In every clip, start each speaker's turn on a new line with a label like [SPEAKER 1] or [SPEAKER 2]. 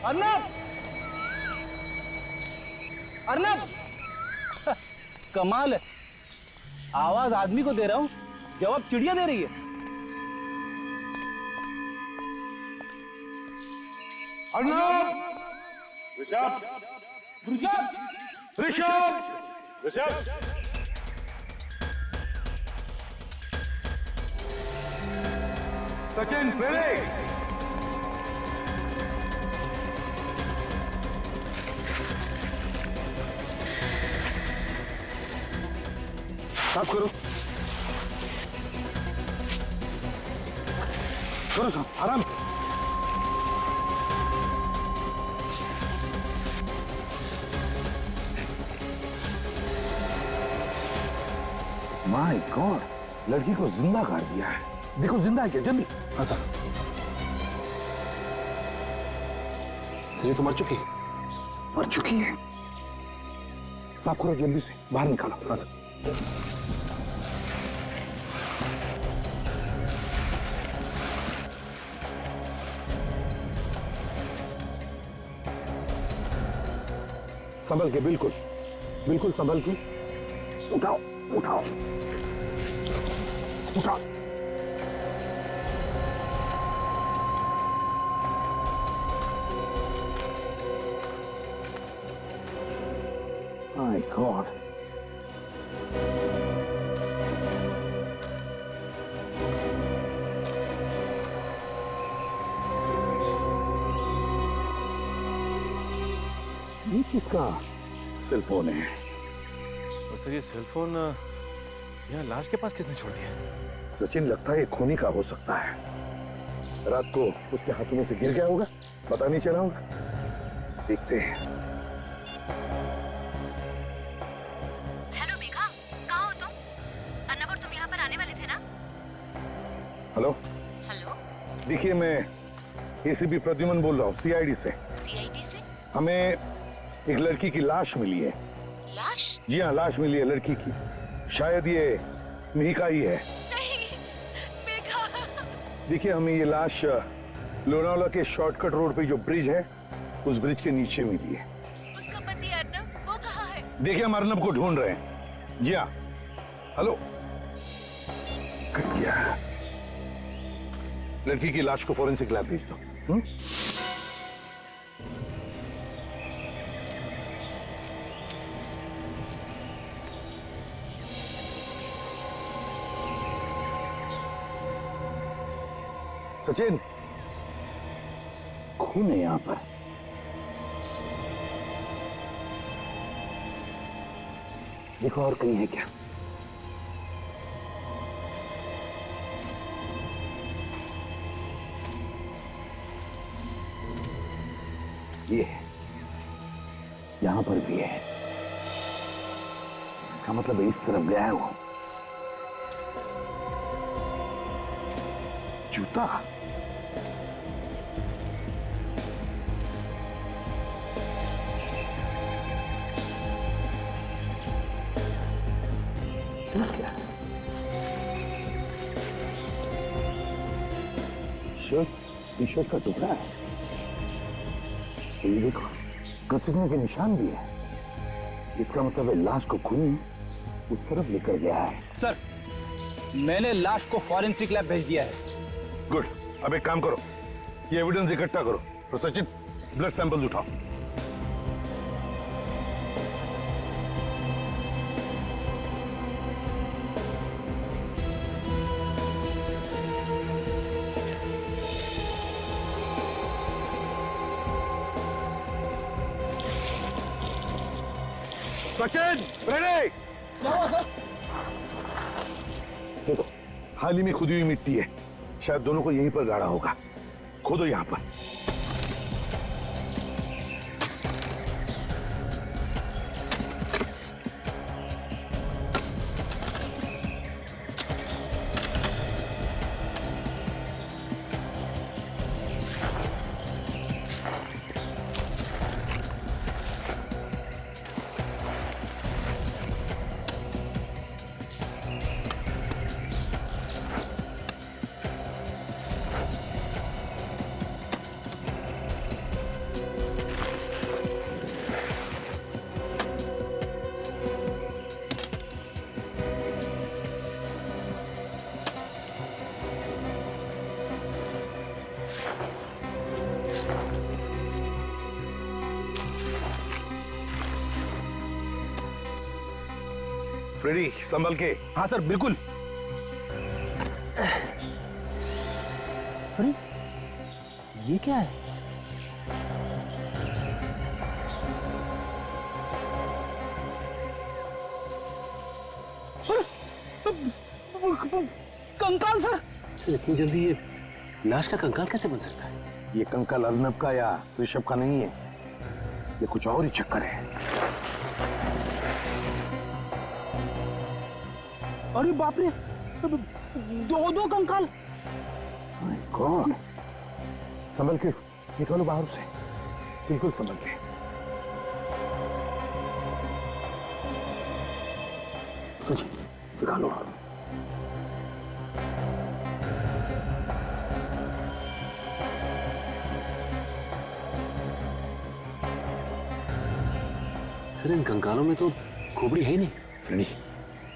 [SPEAKER 1] अर्नब, अर्नब, कमाल है, आवाज आदमी को दे रहा हूं, जवाब चिड़िया दे रही है।
[SPEAKER 2] अर्नब, ऋषभ,
[SPEAKER 1] ऋषभ,
[SPEAKER 2] ऋषभ, ऋषभ, सचिन प्रेरे, साफ करो, करो साफ, आराम। माय गॉड, लड़की को जिंदा काट दिया है। देखो जिंदा है क्या, जल्दी।
[SPEAKER 3] हाँ सर। सर ये तो मर चुकी है।
[SPEAKER 2] मर चुकी है? साफ करो जल्दी से, बाहर निकालो।
[SPEAKER 3] हाँ सर।
[SPEAKER 2] संभल के, बिल्कुल बिल्कुल संभल के। उठाओ उठाओ उठाओ। माय गॉड, ये किसका सेल फोन है?
[SPEAKER 3] और सर ये सेल फोन यहाँ लाश के पास किसने छोड़ दिया?
[SPEAKER 2] सचिन, लगता है ये खूनी का हो सकता है। रात को उसके हाथों में से गिर गया होगा, पता नहीं चला होगा। देखते हैं।
[SPEAKER 4] हेलो मेघा, कहाँ हो तुम? अर्नब और तुम यहाँ पर आने वाले थे ना?
[SPEAKER 2] हेलो
[SPEAKER 4] हेलो,
[SPEAKER 2] देखिए, मैं एसीपी प्रद्युमन बोल रहा हूँ, सीआईडी से।
[SPEAKER 4] सीआईडी से?
[SPEAKER 2] हमें एक लड़की की लाश मिली है।
[SPEAKER 4] लाश?
[SPEAKER 2] जी हाँ, लाश मिली है लड़की की। शायद ये मिहिका ही है।
[SPEAKER 4] नहीं मेघा।
[SPEAKER 2] देखिए, हमें ये लाश लोनावला के शॉर्टकट रोड पे जो ब्रिज है, उस ब्रिज के नीचे मिली है।
[SPEAKER 4] उसका पति अर्नब, वो कहाँ है?
[SPEAKER 2] देखिए, हम अर्नब को ढूंढ रहे हैं। जी हाँ। हेलो, कट गया। लड़की की लाश को फॉरेंसिक लैब भेज दो। सचिन, खून है यहां पर। देखो और कहीं है क्या? ये है, यहां पर भी है। इसका मतलब इस तरफ गया है वो। जूता। टी शर्ट का टुकड़ा है। ये देखो, घसीटने के निशान भी है। इसका मतलब है लाश को खूनी उस तरफ लेकर गया है।
[SPEAKER 1] सर, मैंने लाश को फॉरेंसिक लैब भेज दिया है।
[SPEAKER 2] गुड। अब एक काम करो, ये एविडेंस इकट्ठा करो। तो सचिन, ब्लड सैंपल्स उठाओ। सचिन, रेडी? देखो, हाल ही में खुदी हुई मिट्टी है। शायद दोनों को यहीं पर गाड़ा होगा। खोदो यहां पर। फ्रेडी संभल के।
[SPEAKER 1] हाँ सर बिल्कुल। अरे ये क्या है? कंकाल सर।
[SPEAKER 5] सर इतनी जल्दी ये लाश का कंकाल कैसे बन सकता है?
[SPEAKER 2] ये कंकाल अर्नब का या ऋषभ का नहीं है, ये कुछ और ही चक्कर है।
[SPEAKER 1] अरे बाप रे, दो कंकाल।
[SPEAKER 2] कौन? संभल के निकालो बाहर से, बिल्कुल संभल के। निकालो।
[SPEAKER 5] सर इन कंकालों में तो खोपड़ी है ही नहीं।
[SPEAKER 2] फ्रेडी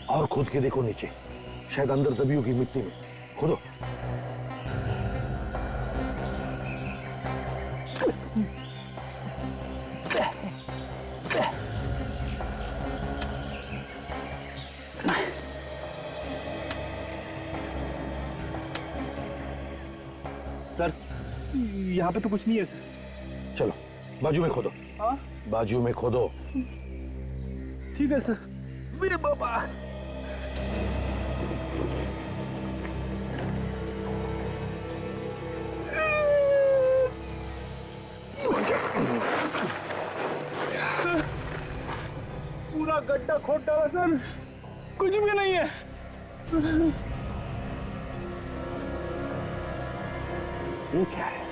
[SPEAKER 2] और खोद के देखो नीचे, शायद अंदर दबी होगी मिट्टी में। खोदो।
[SPEAKER 1] सर यहाँ पे तो कुछ नहीं है सर।
[SPEAKER 2] चलो बाजू में खोदो।
[SPEAKER 1] हाँ
[SPEAKER 2] बाजू में खोदो।
[SPEAKER 1] ठीक है सर। मेरे बाबा। पूरा गड्ढा खोद डाला सर, कुछ भी नहीं है।
[SPEAKER 2] ये क्या है?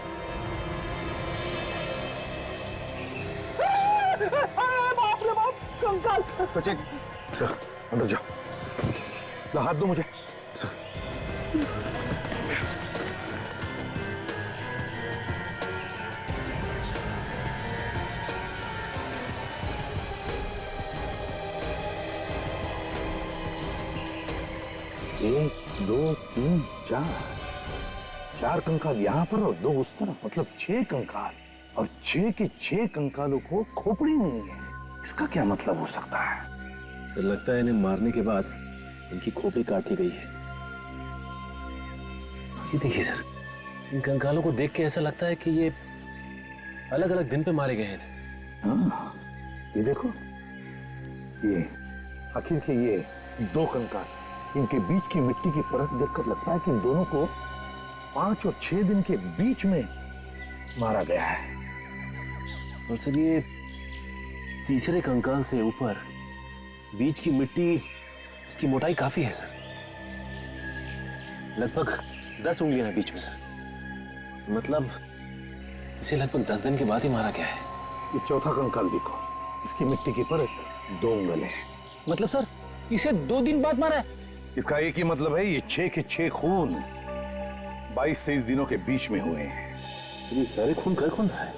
[SPEAKER 1] बाप रे बाप, कंकाल।
[SPEAKER 2] सचिन सर अंदर जाओ, ला हाथ दो मुझे। सर एक दो तीन चार कंकाल यहाँ पर और 2 उस तरफ, मतलब 6 कंकाल, और 6 के 6 कंकालों को खोपड़ी नहीं है। इसका क्या मतलब हो सकता है?
[SPEAKER 5] सर लगता है इन्हें मारने के बाद इनकी खोपड़ी काट ली गई है। ये देखिए सर, इन कंकालों को देख के ऐसा लगता है कि ये अलग अलग दिन पे मारे गए हैं।
[SPEAKER 2] हाँ, ये देखो, ये आखिर के ये 2 कंकाल, इनके बीच की मिट्टी की परत देखकर लगता है कि इन दोनों को 5 और 6 दिन के बीच में मारा गया है।
[SPEAKER 5] और सर ये तीसरे कंकाल से ऊपर बीच की मिट्टी, इसकी मोटाई काफी है सर, लगभग 10 उंगलियां हैं बीच में सर। मतलब इसे लगभग 10 दिन के बाद ही मारा गया है।
[SPEAKER 2] ये चौथा कंकाल देखो, इसकी मिट्टी की परत 2 उंगल है।
[SPEAKER 1] मतलब सर इसे 2 दिन बाद मारा है?
[SPEAKER 2] इसका एक ही मतलब है, ये 6 के 6 खून 22 से 23 दिनों के बीच में हुए हैं।
[SPEAKER 5] ये सारे खून का खून है।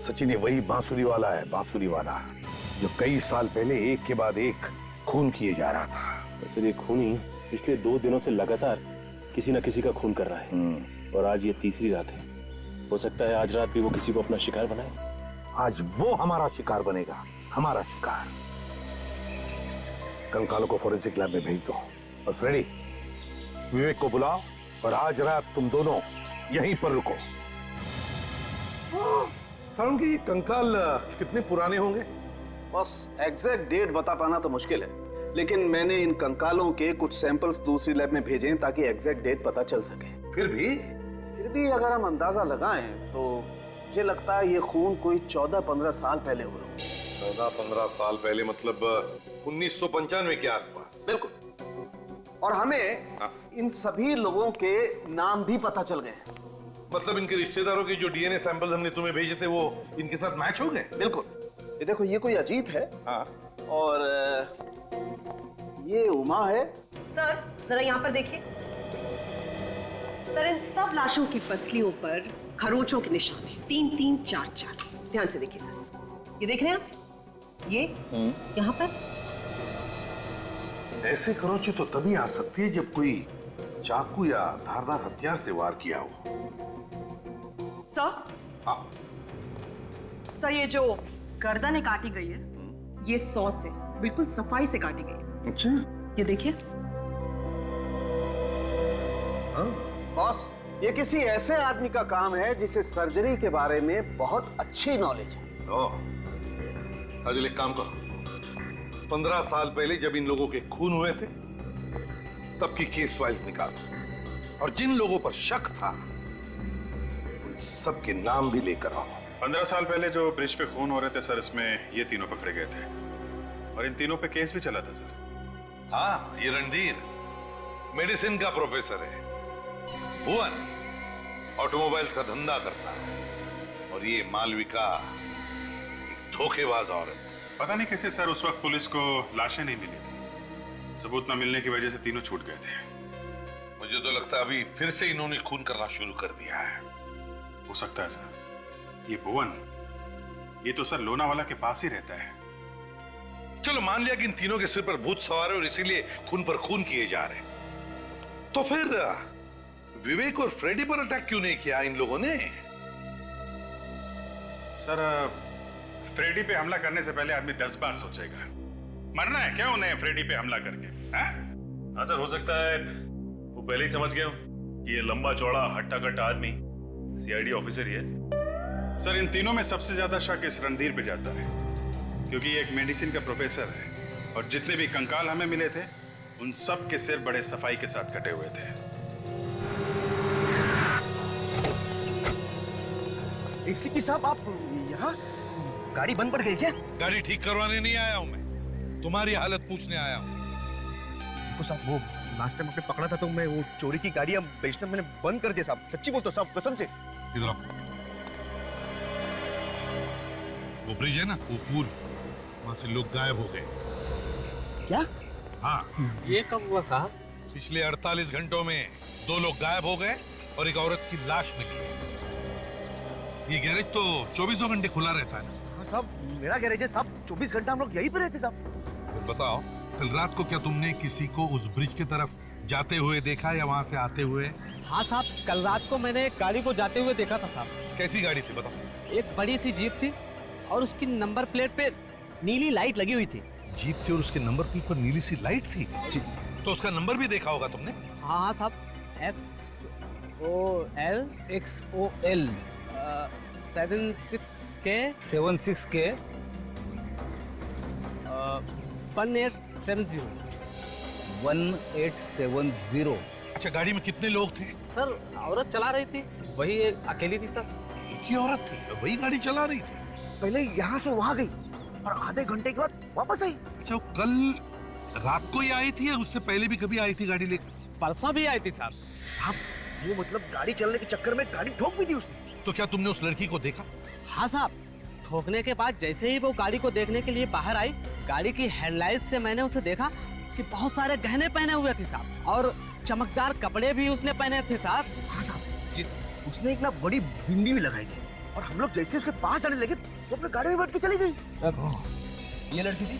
[SPEAKER 2] सचिन ये वही बांसुरी वाला है, बांसुरी वाला जो कई साल पहले एक के बाद एक खून किए जा रहा था।
[SPEAKER 5] सर ये खूनी पिछले 2 दिनों से लगातार किसी न किसी का खून कर रहा है, और आज ये तीसरी रात है। हो सकता है आज रात भी वो किसी को अपना शिकार बनाए।
[SPEAKER 2] आज वो हमारा शिकार बनेगा, हमारा शिकार। कंकालों को फोरेंसिक लैब में भेज दो, और फ्रेडी विवेक को बुलाओ, और आज रात तुम दोनों यहीं पर रुको। साउंड की कंकाल कितने पुराने होंगे?
[SPEAKER 6] बस एग्जैक्ट डेट बता पाना तो मुश्किल है, लेकिन मैंने इन कंकालों के कुछ सैंपल्स दूसरी लैब में भेजे हैं ताकि एग्जैक्ट डेट पता चल सके।
[SPEAKER 2] फिर भी अगर हम अंदाजा लगाएं तो मुझे लगता है ये खून कोई 14-15 साल पहले हुए होंगे।
[SPEAKER 7] 14-15 साल पहले, मतलब 1995 के आसपास।
[SPEAKER 6] बिल्कुल। और हमें इन सभी लोगों के नाम भी पता चल गए हैं।
[SPEAKER 7] मतलब इनके रिश्तेदारों के जो डीएनए सैंपल्स हमने तुम्हें भेजे थे वो इनके साथ मैच हो गए?
[SPEAKER 6] बिल्कुल। ये देखो, ये कोई अजीत है।
[SPEAKER 7] हाँ।
[SPEAKER 6] और ये उमा है।
[SPEAKER 8] सर जरा यहाँ पर देखिए सर, इन सब लाशों की पसलियों पर खरोचों के निशान हैं, 3-3, 4-4। ध्यान से देखिए सर, ये देख रहे हैं आप? ये यहाँ पर
[SPEAKER 7] ऐसे खरोंचे तो तभी आ सकती है जब कोई चाकू या धारदार हथियार से वार किया हो।
[SPEAKER 8] सर।
[SPEAKER 7] हाँ।
[SPEAKER 8] सर ये जो गर्दन काटी गई है, ये 100 से बिल्कुल सफाई से काटी गई है।
[SPEAKER 7] अच्छा,
[SPEAKER 8] ये देखिए।
[SPEAKER 6] बॉस, ये किसी ऐसे आदमी का काम है जिसे सर्जरी के बारे में बहुत अच्छी नॉलेज है।
[SPEAKER 7] अजल एक काम करो, 15 साल पहले जब इन लोगों के खून हुए थे तब की केस फाइल्स निकालो और जिन लोगों पर शक था उन सबके नाम भी लेकर आओ।
[SPEAKER 9] 15 साल पहले जो ब्रिज पे खून हो रहे थे सर, इसमें ये तीनों पकड़े गए थे और इन तीनों पे केस भी चला था सर।
[SPEAKER 7] हाँ, ये रणधीर मेडिसिन का प्रोफेसर है, भुवन ऑटोमोबाइल्स का धंधा करता है और ये मालविका एक धोखेबाज औरत।
[SPEAKER 9] पता नहीं कैसे सर उस वक्त पुलिस को लाशें नहीं मिली थी, सबूत न मिलने की वजह से तीनों छूट गए थे।
[SPEAKER 7] मुझे तो लगता है अभी फिर से इन्होंने खून करना शुरू कर दिया है।
[SPEAKER 9] हो सकता है सर। ये भुवन, ये तो सर लोनावाला के पास ही रहता है।
[SPEAKER 7] चलो मान लिया कि इन तीनों के सिर पर भूत सवार है और इसीलिए खून पर खून किए जा रहे हैं, तो फिर विवेक और फ्रेडी पर अटैक क्यों नहीं किया इन लोगों ने?
[SPEAKER 9] सर फ्रेडी पे हमला करने से पहले आदमी 10 बार सोचेगा। मरना है क्या उन्हें फ्रेडी पे हमला करके?
[SPEAKER 5] हाँ सर, हो सकता है वो पहले ही समझ गया कि ये लंबा चौड़ा हट्टा कट्टा आदमी सीआईडी ऑफिसर ही है।
[SPEAKER 9] सर इन तीनों में सबसे ज्यादा शक इस रणधीर पे जाता है, क्योंकि ये एक मेडिसिन का प्रोफेसर है और जितने भी कंकाल हमें मिले थे उन सब के सिर बड़े सफाई के साथ कटे हुए थे।
[SPEAKER 1] एसीपी साहब, आप यहाँ? गाड़ी बंद पड़ गई क्या?
[SPEAKER 7] गाड़ी ठीक करवाने नहीं आया हूं मैं, तुम्हारी हालत पूछने आया हूं।
[SPEAKER 1] तो साहब वो लास्ट टाइम आपने पकड़ा था तो मैं वो चोरी की गाड़ियां बेचना मैंने बंद कर दिया साहब, सच्ची बोलता हूँ साहब, कसम से।
[SPEAKER 7] इधर आओ। वो ब्रिज है ना, वो पुल, वहां से लोग गायब हो गए।
[SPEAKER 1] क्या?
[SPEAKER 7] हाँ।
[SPEAKER 3] ये कब हुआ साहब?
[SPEAKER 7] पिछले 48 घंटों में 2 लोग गायब हो गए और एक औरत की लाश मिली। ये गैरेज तो 24 घंटे खुला रहता है ना?
[SPEAKER 1] हाँ साहब, मेरा गैरेज है साहब, 24 घंटा हम लोग यहीं पे रहते साहब।
[SPEAKER 7] फिर बताओ, कल रात को क्या तुमने किसी को उस ब्रिज की तरफ जाते हुए देखा या वहां से आते हुए?
[SPEAKER 3] हाँ साहब, कल रात को मैंने एक गाड़ी को जाते हुए देखा था साहब।
[SPEAKER 7] कैसी गाड़ी थी बताओ?
[SPEAKER 3] एक बड़ी सी जीप थी और उसकी नंबर प्लेट पे नीली लाइट लगी हुई थी।
[SPEAKER 7] जीप थी और उसके नंबर प्लेट पर नीली सी लाइट थी? जी। तो उसका नंबर भी देखा होगा तुमने?
[SPEAKER 3] हाँ साहब, XOL 76K 1870
[SPEAKER 1] 1870।
[SPEAKER 7] अच्छा, गाड़ी में कितने लोग थे?
[SPEAKER 3] सर औरत चला रही थी, वही एक अकेली थी सर।
[SPEAKER 7] एक ही औरत थी, वही गाड़ी चला रही थी?
[SPEAKER 1] पहले यहाँ से वहाँ गई और आधे घंटे के बाद वापस आई।
[SPEAKER 7] अच्छा, वो कल रात को ही आई थी या उससे पहले भी कभी आई थी गाड़ी लेकर?
[SPEAKER 3] परसों भी आई थी साहब।
[SPEAKER 1] साहब वो मतलब गाड़ी चलने के चक्कर में गाड़ी ठोक भी दी उसने।
[SPEAKER 7] तो क्या तुमने उस लड़की को देखा?
[SPEAKER 3] हाँ साहब, ठोकने के बाद जैसे ही वो गाड़ी को देखने के लिए बाहर आई, गाड़ी की हेडलाइट से मैंने उसे देखा कि बहुत सारे गहने पहने हुए थे साहब और चमकदार कपड़े भी उसने पहने थे साहब।
[SPEAKER 1] हाँ साहब जी, उसने एक ना बड़ी बिंदी भी लगाई थी और हम लोग जैसे उसके पास जाने लगे वो अपने गाड़ी में बैठ के चली गई। ये लड़की थी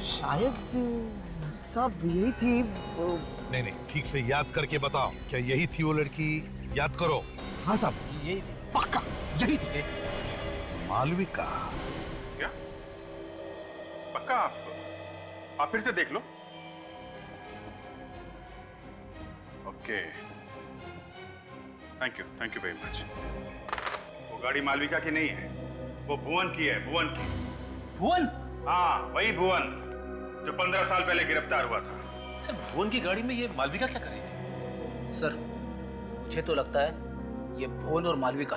[SPEAKER 1] शायद साहब, यही थी।
[SPEAKER 7] नहीं नहीं, ठीक से याद करके बताओ, क्या यही थी वो लड़की? याद करो।
[SPEAKER 1] हाँ साहब,
[SPEAKER 3] यही
[SPEAKER 1] पक्का यही थी।
[SPEAKER 7] मालविका?
[SPEAKER 9] क्या पक्का? आप फिर से देख लो। Okay, thank you very much. वो गाड़ी मालविका की नहीं है, वो भुवन की है, भुवन की।
[SPEAKER 3] भुवन?
[SPEAKER 9] हाँ, वही भुवन जो 15 साल पहले गिरफ्तार हुआ था।
[SPEAKER 5] सर भुवन की गाड़ी में ये मालविका क्या कर रही थी?
[SPEAKER 10] सर मुझे तो लगता है ये भुवन और मालविका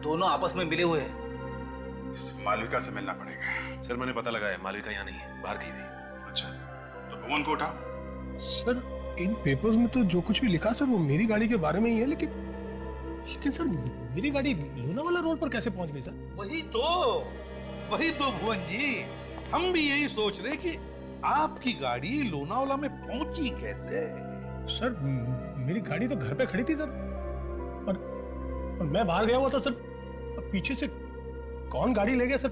[SPEAKER 10] दोनों आपस में मिले हुए हैं।
[SPEAKER 9] इस मालविका से मिलना पड़ेगा।
[SPEAKER 5] सर मैंने पता लगाया, मालविका यहाँ नहीं है, बाहर गई हुई।
[SPEAKER 9] अच्छा, तो भुवन को उठाओ।
[SPEAKER 1] सर इन पेपर्स में तो जो कुछ भी लिखा सर वो मेरी गाड़ी के बारे में ही है, लेकिन सर मेरी गाड़ी लोनावाला रोड पर कैसे पहुंच गई सर?
[SPEAKER 7] वही तो भुवन जी, हम भी यही सोच रहे कि आपकी गाड़ी लोनावाला में पहुंची कैसे?
[SPEAKER 1] सर मेरी गाड़ी तो घर पे खड़ी थी सर और मैं बाहर गया हुआ था सर, और पीछे से कौन गाड़ी ले गया सर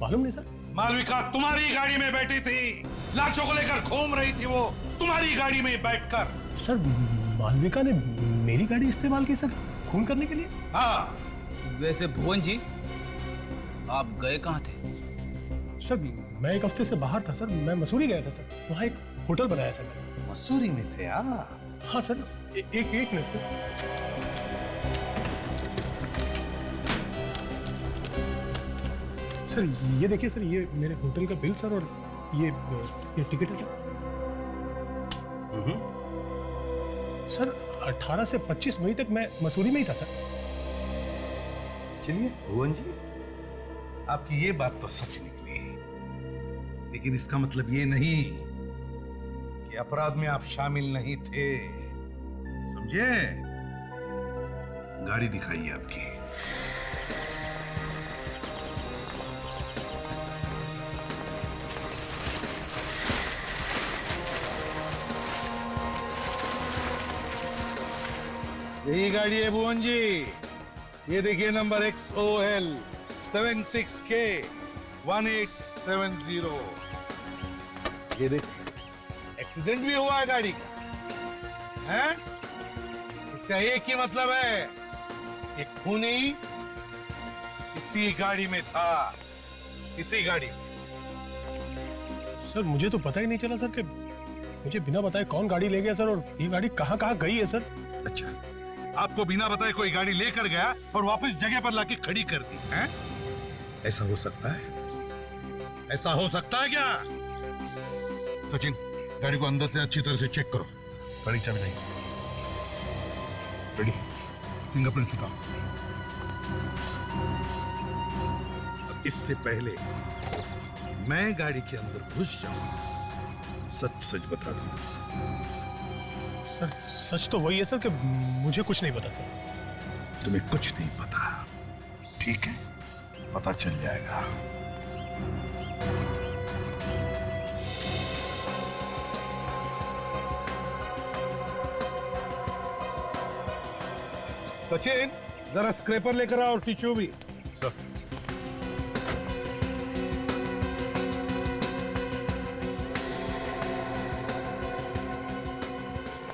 [SPEAKER 1] मालूम नहीं सर।
[SPEAKER 7] मालविका तुम्हारी गाड़ी में बैठी थी, लाशों को लेकर घूम रही थी वो तुम्हारी गाड़ी में बैठकर।
[SPEAKER 1] सर मालविका ने मेरी गाड़ी इस्तेमाल की सर खून करने के लिए?
[SPEAKER 7] हाँ।
[SPEAKER 10] वैसे भुवन जी आप गए कहाँ थे?
[SPEAKER 1] सर मैं एक हफ्ते से बाहर था सर, मैं मसूरी गया था सर, वहाँ एक होटल बनाया सर मैंने।
[SPEAKER 7] मसूरी में थे आप?
[SPEAKER 1] हाँ सर, एक मिनट सर। सर ये देखिए सर, ये मेरे होटल का बिल सर, और ये टिकट है सर। 18 से 25 मई तक मैं मसूरी में ही था सर।
[SPEAKER 7] चलिए भुवन जी, आपकी ये बात तो सच निकली, लेकिन इसका मतलब ये नहीं कि अपराध में आप शामिल नहीं थे, समझे? गाड़ी दिखाइए आपकी। यही गाड़ी है भुवन जी, ये देखिए नंबर XOL 76K 1870। ये देखिए एक्सीडेंट भी हुआ है गाड़ी का, हैं? इसका एक ही मतलब है कि खूनी इसी गाड़ी में था, इसी गाड़ी में।
[SPEAKER 1] सर मुझे तो पता ही नहीं चला सर कि मुझे बिना बताए कौन गाड़ी ले गया सर, और ये गाड़ी कहाँ कहाँ गई है सर।
[SPEAKER 7] अच्छा, आपको बिना बताए कोई गाड़ी लेकर गया और वापस जगह पर लाके खड़ी कर दी, हैं? ऐसा हो सकता है? ऐसा हो सकता है क्या? सचिन, गाड़ी को अंदर से अच्छी तरह से चेक करो।
[SPEAKER 1] गाड़ी चाबी नहीं।
[SPEAKER 7] रेडी? फिंगरप्रिंट उठाओ। अब इससे पहले मैं गाड़ी के अंदर घुस जाऊं, सच सच बता दूं।
[SPEAKER 1] सर सच तो वही है सर कि मुझे कुछ नहीं पता सर।
[SPEAKER 7] तुम्हें कुछ नहीं पता, ठीक है? पता चल जाएगा। सचिन, जरा स्क्रैपर लेकर आओ और टिश्यू भी।
[SPEAKER 1] सर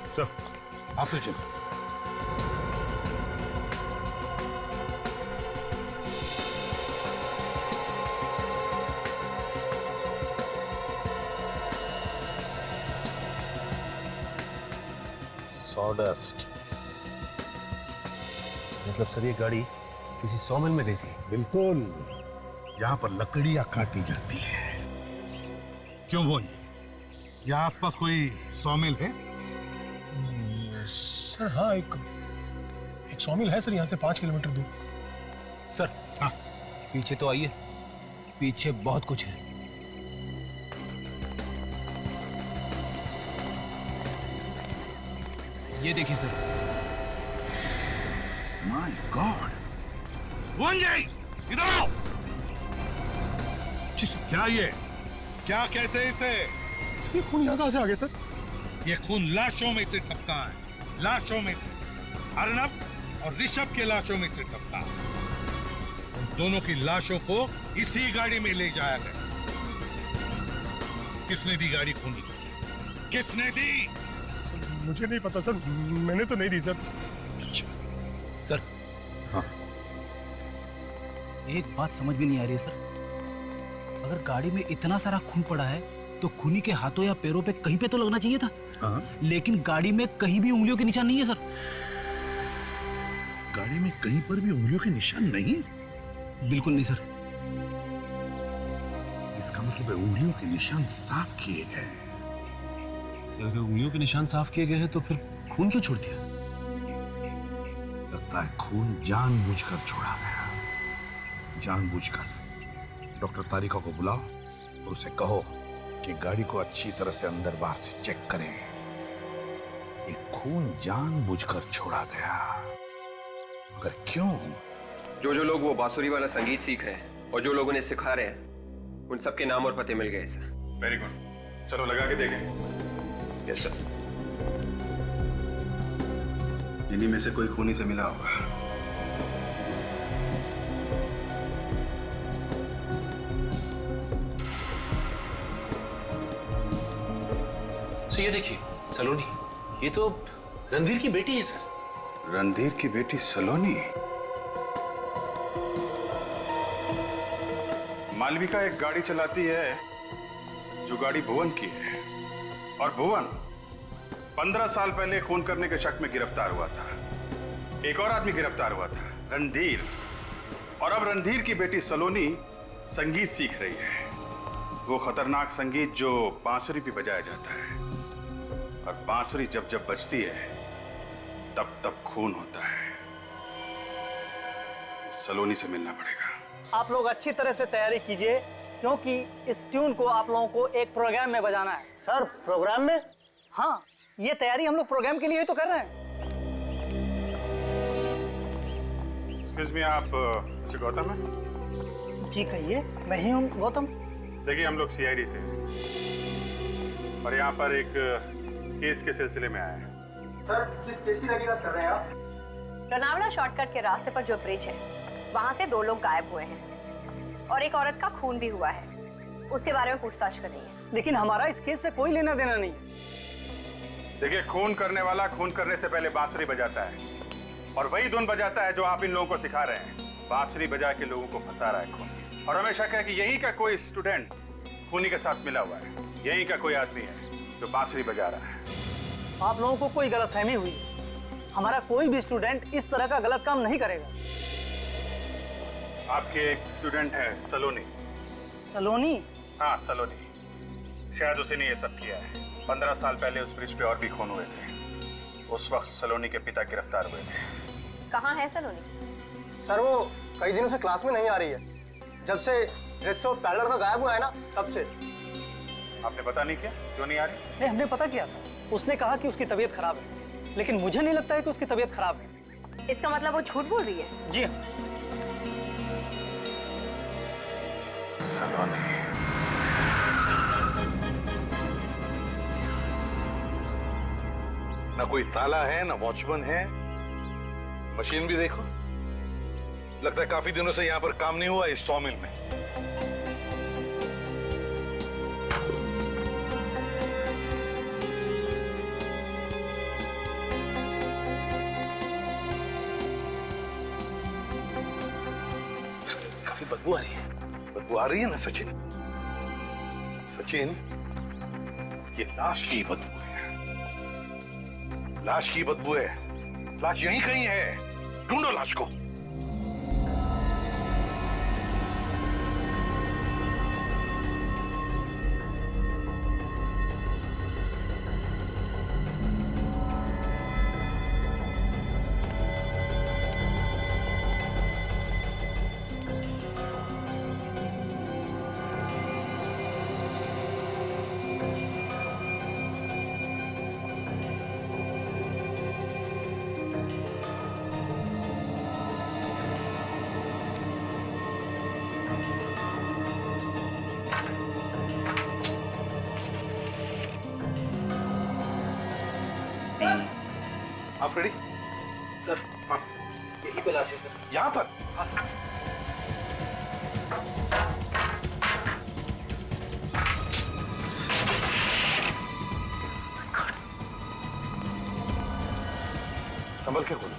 [SPEAKER 1] सर
[SPEAKER 7] आप तो चलो।
[SPEAKER 5] सॉडस्ट, मतलब सर ये गाड़ी किसी सॉमिल में गई थी?
[SPEAKER 7] बिल्कुल, जहां पर लकड़ियां काटी जाती है। क्यों भोज, यहाँ आसपास कोई सॉमिल है?
[SPEAKER 1] सर हाँ, एक सॉमिल है सर, यहाँ से 5 किलोमीटर दूर।
[SPEAKER 10] सर हाँ, पीछे तो आइए, पीछे बहुत कुछ है। ये देखिए सर।
[SPEAKER 7] माय गॉड, वंजय इधर आओ। क्या ये, क्या कहते हैं इसे?
[SPEAKER 1] ये खून यहाँ कहाँ से आ गया सर?
[SPEAKER 7] ये खून लाशों में से टपका है, लाशों में से। अर्नब और ऋषभ के लाशों में से टपका। उन दोनों की लाशों को इसी गाड़ी में ले जाया गया। किसने दी गाड़ी खूनी? किसने दी?
[SPEAKER 1] मुझे नहीं पता सर, मैंने तो नहीं दी सर।
[SPEAKER 10] सर
[SPEAKER 7] हाँ,
[SPEAKER 10] एक बात समझ में नहीं आ रही है सर। अगर गाड़ी में इतना सारा खून पड़ा है तो खूनी के हाथों या पैरों पे कहीं पे तो लगना चाहिए था।
[SPEAKER 7] हाँ?
[SPEAKER 10] लेकिन गाड़ी में कहीं भी उंगलियों के निशान नहीं है सर।
[SPEAKER 7] गाड़ी में कहीं पर भी उंगलियों के निशान नहीं?
[SPEAKER 10] बिल्कुल नहीं सर।
[SPEAKER 7] इसका मतलब है उंगलियों के निशान साफ किए गए।
[SPEAKER 5] सर अगर उंगलियों के निशान साफ किए गए हैं तो फिर खून क्यों छोड़ दिया?
[SPEAKER 7] लगता है खून जानबूझकर छोड़ा गया, जानबूझकर। डॉक्टर तारिका को बुलाओ और उसे कहो कि गाड़ी को अच्छी तरह से अंदर बाहर से चेक करें। ये खून जानबूझकर छोड़ा गया, मगर क्यों?
[SPEAKER 11] जो लोग वो बांसुरी वाला संगीत सीख रहे हैं और जो लोग उन्हें सिखा रहे हैं, उन सबके नाम और पते मिल गए सर।
[SPEAKER 9] वेरी गुड, चलो लगा के देखें।
[SPEAKER 11] Yes sir.
[SPEAKER 9] इन्हीं में से कोई खूनी से मिला होगा।
[SPEAKER 5] सर ये देखिए सलोनी, ये तो रणधीर की बेटी है सर।
[SPEAKER 9] रणधीर की बेटी सलोनी? मालविका एक गाड़ी चलाती है जो गाड़ी भुवन की है, और भुवन 15 साल पहले खून करने के शक में गिरफ्तार हुआ था। एक और आदमी गिरफ्तार हुआ था, रणधीर, और अब रणधीर की बेटी सलोनी संगीत सीख रही है, वो खतरनाक संगीत जो बांसुरी पे बजाया जाता है, और बांसुरी जब जब बजती है तब तब खून होता है। सलोनी से मिलना पड़ेगा।
[SPEAKER 12] आप लोग अच्छी तरह से तैयारी कीजिए, क्योंकि इस ट्यून को आप लोगों को एक प्रोग्राम में बजाना है।
[SPEAKER 13] सर प्रोग्राम में?
[SPEAKER 12] हाँ, ये तैयारी हम लोग प्रोग्राम के लिए ही तो कर रहे हैं।
[SPEAKER 9] एक्सक्यूज मी, आप मिस्टर गौतम हैं?
[SPEAKER 12] जी कहिए, मैं ही हूँ गौतम।
[SPEAKER 9] देखिए, हम लोग सीआईडी से हैं और यहाँ पर एक केस के सिलसिले में आए हैं।
[SPEAKER 13] सर किस केस की तहकीकात कर रहे हैं आप?
[SPEAKER 4] लोनावला शॉर्टकट के रास्ते पर जो ब्रिज है, वहाँ से 2 लोग गायब हुए हैं और एक औरत का खून भी हुआ है। उसके बारे में पूछताछ कर रही है।
[SPEAKER 12] लेकिन हमारा इस केस से कोई लेना देना नहीं।
[SPEAKER 9] देखिए, खून करने वाला खून करने से पहले बांसुरी बजाता है, और वही धुन बजाता है जो आप इन लोगों को सिखा रहे हैं। बांसुरी बजा के लोगों को फंसा रहा है खून, और हमें शक है कि यहीं का कोई स्टूडेंट खूनी के साथ मिला हुआ है। यहीं का कोई आदमी है जो बांसुरी बजा रहा है।
[SPEAKER 12] आप लोगों को कोई गलतफहमी हुई है। हमारा कोई भी स्टूडेंट इस तरह का गलत काम नहीं करेगा।
[SPEAKER 9] आपके एक स्टूडेंट है सलोनी।
[SPEAKER 12] सलोनी?
[SPEAKER 9] हाँ, सलोनी। शायद उसी ने ये सब किया है। 15 साल पहले उस ब्रिज पे और भी खून हुए थे। उस वक्त सलोनी के पिता गिरफ्तार हुए थे।
[SPEAKER 4] कहाँ है सलोनी?
[SPEAKER 13] सर वो कई दिनों से क्लास में नहीं आ रही है। जब से ड्रेस और पैरलर का गायब हुआ है ना, तब से।
[SPEAKER 9] आपने पता नहीं किया क्यों नहीं आ रही?
[SPEAKER 12] नहीं, हमने पता किया था। उसने कहा कि उसकी तबीयत खराब है, लेकिन मुझे नहीं लगता है कि उसकी तबीयत खराब है।
[SPEAKER 4] इसका मतलब वो झूठ बोल रही है?
[SPEAKER 12] जी हाँ।
[SPEAKER 7] सलोनी, ना कोई ताला है, ना वॉचमैन है। मशीन भी देखो, लगता है काफी दिनों से यहाँ पर काम नहीं हुआ इस सॉमिल में।
[SPEAKER 10] काफी बदबू आ रही है।
[SPEAKER 7] बदबू आ रही है ना सचिन? सचिन, ये लाश की बदबू है। लाश की बदबू है। लाश यहीं कहीं है, ढूंढो लाश को। आप रेडी?
[SPEAKER 10] सर हाँ, यही पे लाश है सर।
[SPEAKER 7] यहाँ पर?
[SPEAKER 10] हाँ सर।
[SPEAKER 7] संभल के खोलो।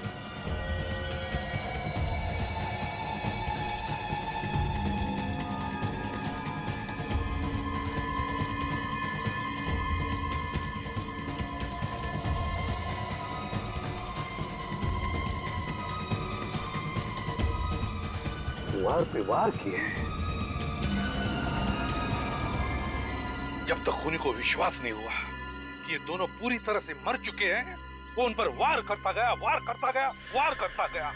[SPEAKER 7] वार पे वार किए हैं। जब तक खूनी को विश्वास नहीं हुआ कि ये दोनों पूरी तरह से मर चुके हैं, वो उन पर वार करता गया, वार करता गया, वार करता गया।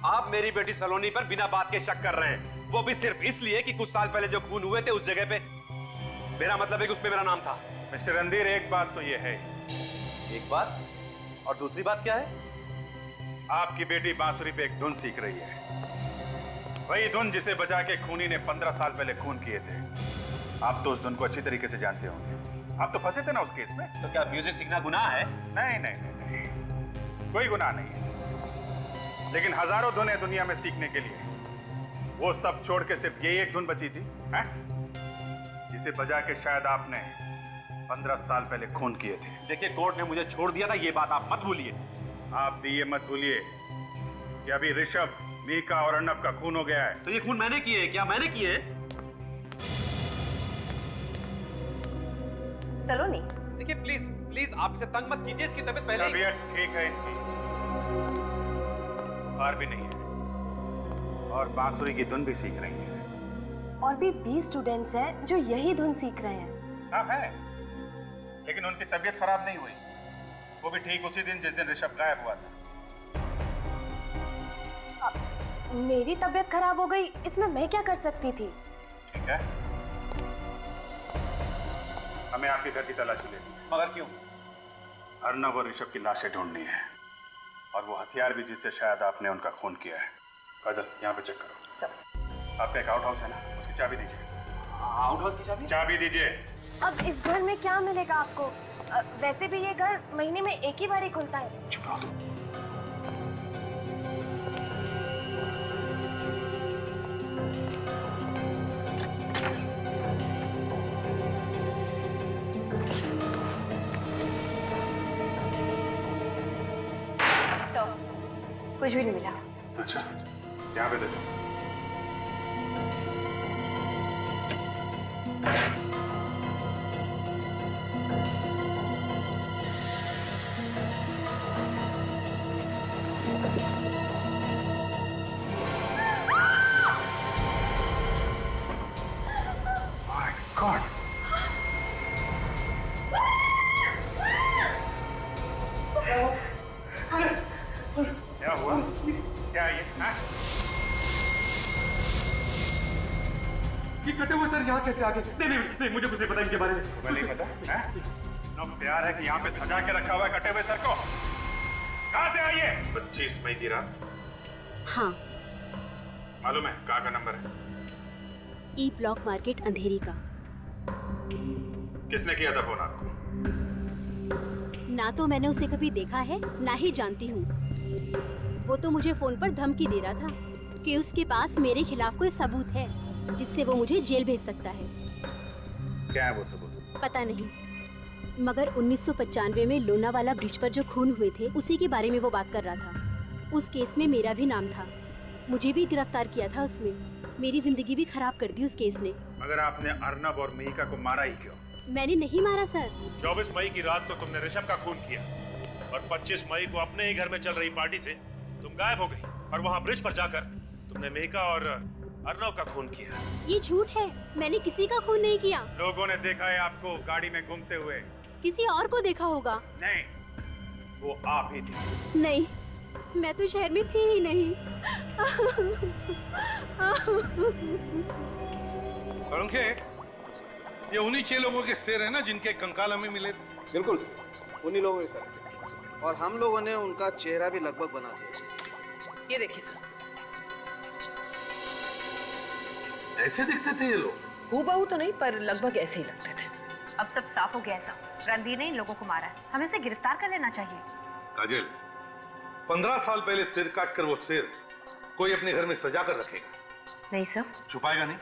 [SPEAKER 11] आप मेरी बेटी सलोनी पर बिना बात के शक कर रहे हैं, वो भी सिर्फ इसलिए कि कुछ साल पहले जो खून हुए थे उस जगह पे मेरा मतलब है कि उस पे मेरा नाम था।
[SPEAKER 9] मिस्टर रणधीर, एक बात तो ये है।
[SPEAKER 11] एक बात? और दूसरी बात क्या है?
[SPEAKER 9] आपकी बेटी बांसुरी पे एक धुन सीख रही है, वही धुन जिसे बजा के खूनी ने 15 साल पहले खून किए थे। आप तो उस धुन को अच्छी तरीके से जानते होंगे। आप तो फंसे थे ना उस केस में।
[SPEAKER 11] तो क्या म्यूजिक सीखना गुनाह है?
[SPEAKER 9] नहीं नहीं नहीं, नहीं। कोई गुनाह नहीं है, लेकिन हजारों धुनें दुनिया में सीखने के लिए वो सब छोड़ के सिर्फ ये एक धुन बची थी, है? जिसे बजा के शायद आपने 15 साल पहले खून किए थे।
[SPEAKER 11] देखिए, कोर्ट ने मुझे छोड़ दिया था, ये बात आप मत भूलिए।
[SPEAKER 9] आप भी ये मत भूलिए कि कि अभी ऋषभ, मीका और अर्नब का खून हो गया है।
[SPEAKER 11] तो ये खून मैंने किए, क्या मैंने किए?
[SPEAKER 4] सलोनी,
[SPEAKER 11] देखिए प्लीज प्लीज आप इसे तंग मत कीजिए, इसकी तबीयत पहले
[SPEAKER 9] तबीयत ठीक है इनकी, बुखार भी नहीं है और बांसुरी की धुन भी सीख रही है।
[SPEAKER 14] और भी 20 स्टूडेंट्स हैं जो यही धुन सीख रहे हैं।
[SPEAKER 9] हाँ है, लेकिन उनकी तबीयत खराब नहीं हुई, वो भी ठीक उसी दिन जिस दिन ऋषभ गायब हुआ था।
[SPEAKER 14] मेरी तबीयत खराब हो गई, इसमें मैं क्या कर सकती थी?
[SPEAKER 9] ठीक है, हमें आपके घर की तलाशी लेनी है।
[SPEAKER 11] मगर क्यों?
[SPEAKER 9] अर्नब और ऋषभ की लाशें ढूंढनी है और वो हथियार भी जिससे शायद आपने उनका खून किया है। काजल, यहाँ पे चेक करो।
[SPEAKER 14] सर,
[SPEAKER 9] आपका एक आउट हाउस है ना, उसकी चाबी दीजिए।
[SPEAKER 11] आउट हाउस की चाबी?
[SPEAKER 9] चाबी दीजिए।
[SPEAKER 14] अब इस घर में क्या मिलेगा आपको? वैसे भी ये घर महीने में एक ही बार ही खुलता है।
[SPEAKER 11] चुप रहो तुम।
[SPEAKER 4] कुछ भी नहीं मिला।
[SPEAKER 9] अच्छा, यहाँ पे देखो। My God! क्या हुआ? क्या ये? हाँ?
[SPEAKER 11] ये कटे हुए सर यहाँ कैसे आ गए? नहीं नहीं नहीं, मुझे कुछ नहीं पता इनके बारे में।
[SPEAKER 9] तुम्हें नहीं पता? हैं? इतना प्यार है कि यहाँ पे सजा के रखा हुआ है कटे हुए सर को। कहाँ से आई है? 25 मई की रात।
[SPEAKER 15] हाँ।
[SPEAKER 9] मालूम है कहाँ का नंबर है?
[SPEAKER 15] ई ब्लॉक मार्केट अंधेरी का।
[SPEAKER 9] किसने किया था फोन आपको?
[SPEAKER 15] ना तो मैंने उसे कभी देखा है, ना ही जानती हूँ। वो तो मुझे फोन पर धमकी दे रहा था कि उसके पास मेरे खिलाफ कोई सबूत है जिससे वो मुझे जेल भेज सकता है।
[SPEAKER 9] क्या है वो सबूत?
[SPEAKER 15] पता नहीं, मगर 1995 में लोनावाला ब्रिज पर जो खून हुए थे उसी के बारे में वो बात कर रहा था। उस केस में मेरा भी नाम था, मुझे भी गिरफ्तार किया था उसमें। मेरी जिंदगी भी खराब कर दी उस केस ने।
[SPEAKER 9] मगर आपने अर्नब और मीका को मारा ही क्यों?
[SPEAKER 15] मैंने नहीं मारा सर।
[SPEAKER 5] 24 मई की रात को तुमने ऋषभ का खून किया और 25 मई को अपने ही घर में चल रही पार्टी से तुम गायब हो गई और वहाँ ब्रिज पर जाकर तुमने मीका और अर्नब का खून किया।
[SPEAKER 15] ये झूठ है, मैंने किसी का खून नहीं किया।
[SPEAKER 9] लोगों ने देखा है आपको गाड़ी में घूमते हुए।
[SPEAKER 15] किसी और को देखा होगा।
[SPEAKER 9] नहीं, वो आप ही थे।
[SPEAKER 15] नहीं, मैं तो शहर में थी ही नहीं।
[SPEAKER 7] सोलंके, ये उन्हीं 6 लोगों के सिर है ना जिनके कंकाल हमें मिले?
[SPEAKER 6] बिल्कुल, उन्हीं लोगों के सर। और हम लोगों ने उनका चेहरा भी लगभग बना दिया।
[SPEAKER 8] ये देखिए सर।
[SPEAKER 7] ऐसे दिखते थे ये लोग?
[SPEAKER 8] हूबहू तो नहीं, पर लगभग ऐसे ही लगते थे।
[SPEAKER 4] अब सब साफ हो गया है सब। रणधीर ने इन लोगों को मारा है, हमें उसे गिरफ्तार कर लेना चाहिए।
[SPEAKER 7] काजल, 15 साल पहले सिर काट कर वो सिर कोई अपने घर में सजा कर रखेगा?
[SPEAKER 4] नहीं सर।
[SPEAKER 7] छुपाएगा नहीं?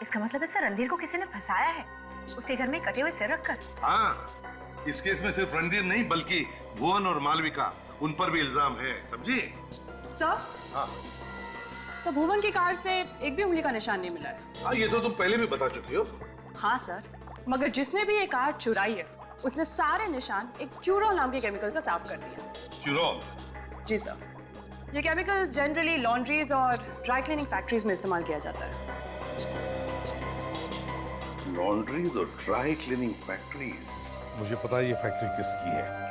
[SPEAKER 4] इसका मतलब है सर रणधीर को किसी ने फंसाया है, उसके घर में कटे हुए सिर रखकर।
[SPEAKER 7] हाँ, इस केस में सिर्फ रणधीर नहीं बल्कि भुवन और मालविका, उन पर भी इल्जाम है, समझी?
[SPEAKER 8] सर,
[SPEAKER 7] हाँ
[SPEAKER 8] सर, भुवन की कार से एक भी उंगली का निशान नहीं मिला है।
[SPEAKER 7] हाँ, ये तो तुम पहले भी बता चुकी हो।
[SPEAKER 8] हाँ सर, मगर जिसने भी ये कार चुराई है उसने सारे निशान एक क्यूरोल नाम के केमिकल से साफ कर दिए।
[SPEAKER 7] क्यूरोल?
[SPEAKER 8] जी सर, ये केमिकल जनरली लॉन्ड्रीज और ड्राई क्लीनिंग फैक्ट्रीज में इस्तेमाल किया जाता है।
[SPEAKER 7] लॉन्ड्रीज और ड्राई क्लीनिंग फैक्ट्रीज? मुझे पता है ये फैक्ट्री किसकी है।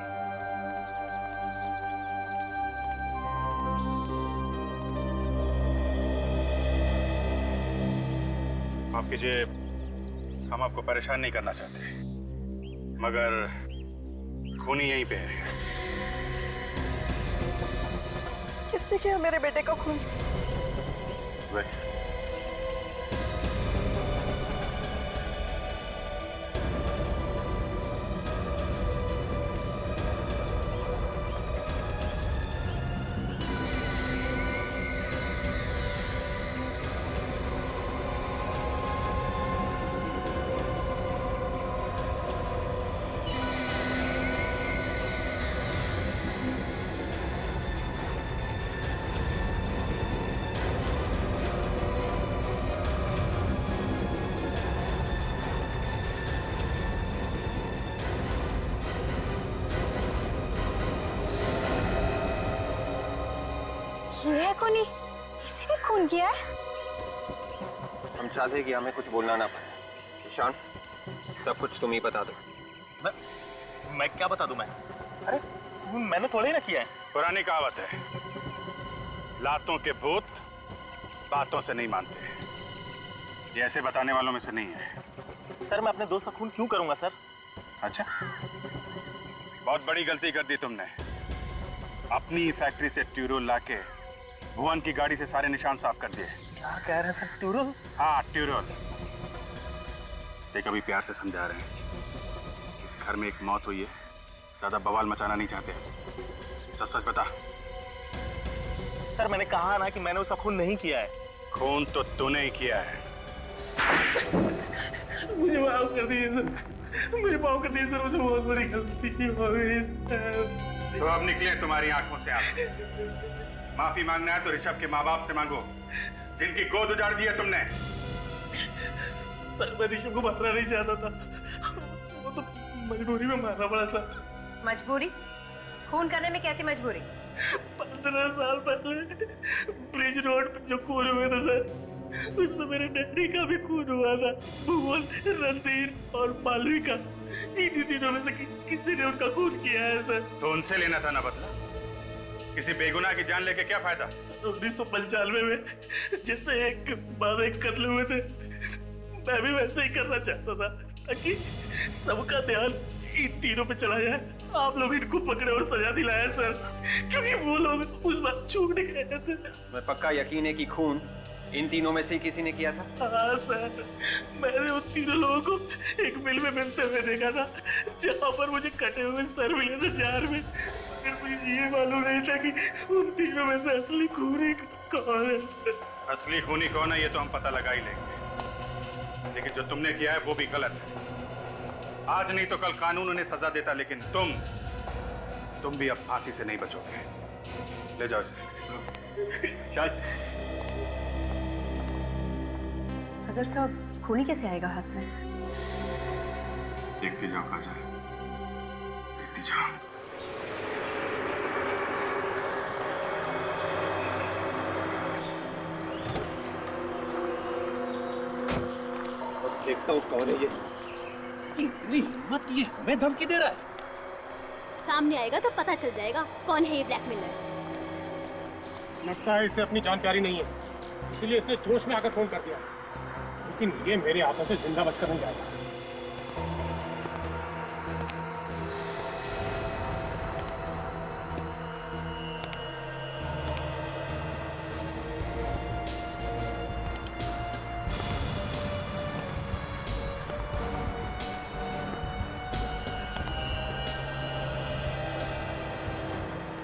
[SPEAKER 9] माफ कीजिए, हम आपको परेशान नहीं करना चाहते, मगर खूनी यहीं पे है।
[SPEAKER 14] किसने किया मेरे बेटे का खून?
[SPEAKER 9] वही।
[SPEAKER 14] है खूनी? किसी ने खून किया है?
[SPEAKER 13] हम चाहते हैं कि हमें कुछ बोलना ना पड़े। ईशान, सब कुछ तुम ही बता दो।
[SPEAKER 16] मैं क्या बता दूं मैं? अरे मैंने थोड़ा ही ना किया है।
[SPEAKER 9] पुरानी कहावत है, लातों के भूत बातों से नहीं मानते। ये ऐसे बताने वालों में से नहीं है।
[SPEAKER 16] सर मैं अपने दोस्त का खून क्यों करूंगा सर?
[SPEAKER 9] अच्छा, बहुत बड़ी गलती कर दी तुमने। अपनी फैक्ट्री से ट्यूरोल लाके भुवन की गाड़ी से सारे निशान साफ कर दिए।
[SPEAKER 16] क्या कह रहे हैं सर? ट्यूरोल?
[SPEAKER 9] हाँ ट्यूरोल। देख अभी प्यार से समझा रहे हैं, इस घर में एक मौत हुई है, ज्यादा बवाल मचाना नहीं चाहते। सच सच बता।
[SPEAKER 16] सर मैंने कहा ना कि मैंने उसका खून नहीं किया है।
[SPEAKER 9] खून तो तूने ही किया है।
[SPEAKER 16] मुझे माफ कर दीजिए सर, मुझे माफ कर दीजिए सर, मुझे बहुत बड़ी गलती हो गई सर।
[SPEAKER 9] तो अब निकले तुम्हारी आंखों से आंसू। माफी मांगना है तो ऋषभ के माँ बाप से मांगो, जिनकी गोद उजाड़ दी है तुमने।
[SPEAKER 16] सर मैं ऋषभ को मारना नहीं चाहता था, वो तो मजबूरी में मारना पड़ा सर।
[SPEAKER 4] मजबूरी? खून करने में कैसी मजबूरी?
[SPEAKER 16] 15 साल पहले ब्रिज रोड पे जो खून हुए थे सर, उसमें मेरे डैडी का भी खून हुआ था। भुवन, रणधीर और मालविका, इन्हीं तीनों में से किसी ने उनका खून किया है सर।
[SPEAKER 9] तो उनसे लेना था ना बदला। किसी बेगुनाह की जान लेके क्या फायदा?
[SPEAKER 16] 1995 में जैसे एक बाद एक कत्ल हुए थे, मैं भी वैसे ही करना चाहता था, ताकि सबका ध्यान इन तीनों पे चला जाए। आप लोग इनको पकड़े और सजा दिलाया सर, क्योंकि वो लोग उस बात चूक गए थे।
[SPEAKER 13] मैं पक्का यकीन है कि खून इन तीनों में से ही किसी ने किया था।
[SPEAKER 16] हाँ सर, मैंने उन तीनों लोगों को एक मिल में मिलते हुए देखा था, जहाँ पर मुझे कटे हुए सर मिले थे जार में। फिर मुझे ये मालूम नहीं था कि उन तीनों में से असली खूनी कौन है सर।
[SPEAKER 9] असली खूनी कौन है ये तो हम पता लगा ही लेंगे, लेकिन जो तुमने किया है वो भी गलत है। आज नहीं तो कल कानून उन्हें सजा देता, लेकिन तुम भी अब फांसी से नहीं बचोगे। ले जाओ इसे। चल।
[SPEAKER 4] अगर साहब खूनी कैसे आएगा हाथ में?
[SPEAKER 9] देखती जाओ काजल, देखती जाओ।
[SPEAKER 16] देखता हूँ कौन है ये। इतनी हिम्मत, ये हमें धमकी दे रहा है।
[SPEAKER 15] सामने आएगा तो पता चल जाएगा कौन है ये ब्लैकमेलर।
[SPEAKER 1] लगता है इसे अपनी जान प्यारी नहीं है, इसीलिए इसने जोश में आकर फोन कर दिया। लेकिन ये मेरे हाथों से जिंदा बचकर नहीं जाएगा।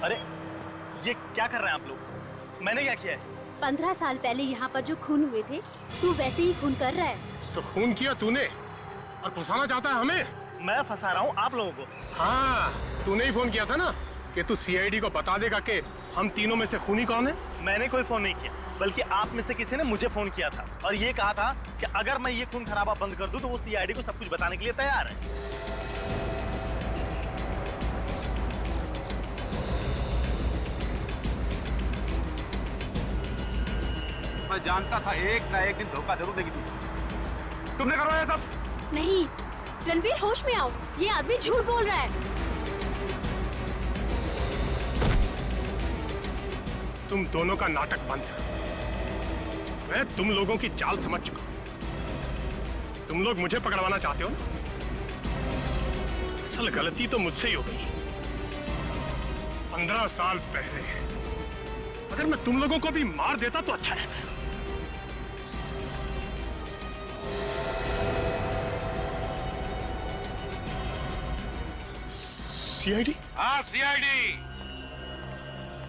[SPEAKER 16] अरे ये क्या कर रहे हैं आप लोग? मैंने क्या किया है?
[SPEAKER 15] 15 साल पहले यहाँ पर जो खून हुए थे, तू वैसे ही खून कर रहा है।
[SPEAKER 1] तो खून किया तूने और फंसाना चाहता है हमें?
[SPEAKER 16] मैं फंसा रहा हूँ आप लोगों को?
[SPEAKER 1] हाँ, तूने ही फोन किया था ना कि तू सीआईडी को बता देगा कि हम तीनों में से खूनी कौन है।
[SPEAKER 16] मैंने कोई फोन नहीं किया, बल्कि आप में से किसी ने मुझे फोन किया था और ये कहा था कि अगर मैं ये खून खराबा बंद कर दूं तो वो सीआईडी को सब कुछ बताने के लिए तैयार है।
[SPEAKER 11] मैं जानता था एक ना एक दिन धोखा जरूर देगी तुमने करवाया सब।
[SPEAKER 15] नहीं, रणवीर होश में आओ, ये आदमी झूठ बोल रहा है।
[SPEAKER 1] तुम दोनों का नाटक बंद है। मैं तुम लोगों की चाल समझ चुका हूं। तुम लोग मुझे पकड़वाना चाहते हो ना? असल गलती तो मुझसे ही हो गई। 15 साल पहले अगर मैं तुम लोगों को भी मार देता तो अच्छा रहता। सीआईडी?
[SPEAKER 7] हाँ सीआईडी।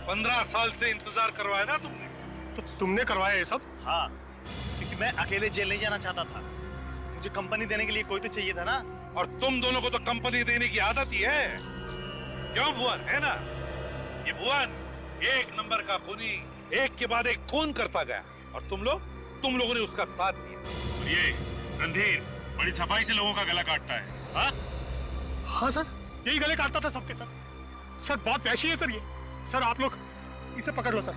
[SPEAKER 7] 15 साल से इंतजार करवाया ना तुमने?
[SPEAKER 1] तो तुमने करवाया ये सब?
[SPEAKER 16] हाँ, क्योंकि मैं अकेले जेल नहीं जाना चाहता था। मुझे कंपनी देने के लिए कोई तो चाहिए था ना।
[SPEAKER 7] और तुम दोनों को तो कंपनी देने की आदत ही है। क्यों भुवन, है ना? ये भुवन एक नंबर का खूनी, एक के बाद एक खून करता गया और तुम लोगों ने उसका साथ दिया।
[SPEAKER 5] ये रणधीर बड़ी सफाई से लोगों का गला काटता है। हाँ
[SPEAKER 1] हाँ सर, यही गले काटता था सबके सर। सर बहुत वैशी है सर ये। सर आप लोग इसे पकड़ लो सर,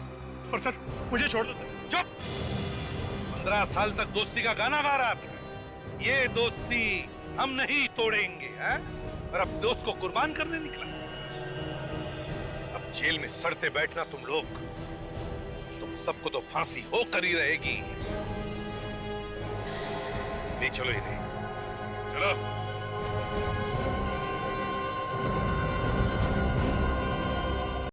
[SPEAKER 1] पर सर मुझे छोड़ दो सर।
[SPEAKER 7] चुप। 15 साल तक दोस्ती का गाना गा रहा था। ये दोस्ती हम नहीं तोड़ेंगे, हैं? और अब दोस्त को कुर्बान करने निकला। अब जेल में सड़ते बैठना तुम लोग, तुम सबको तो फांसी होकर ही रहेगी। ले चलो इन्हें, चलो।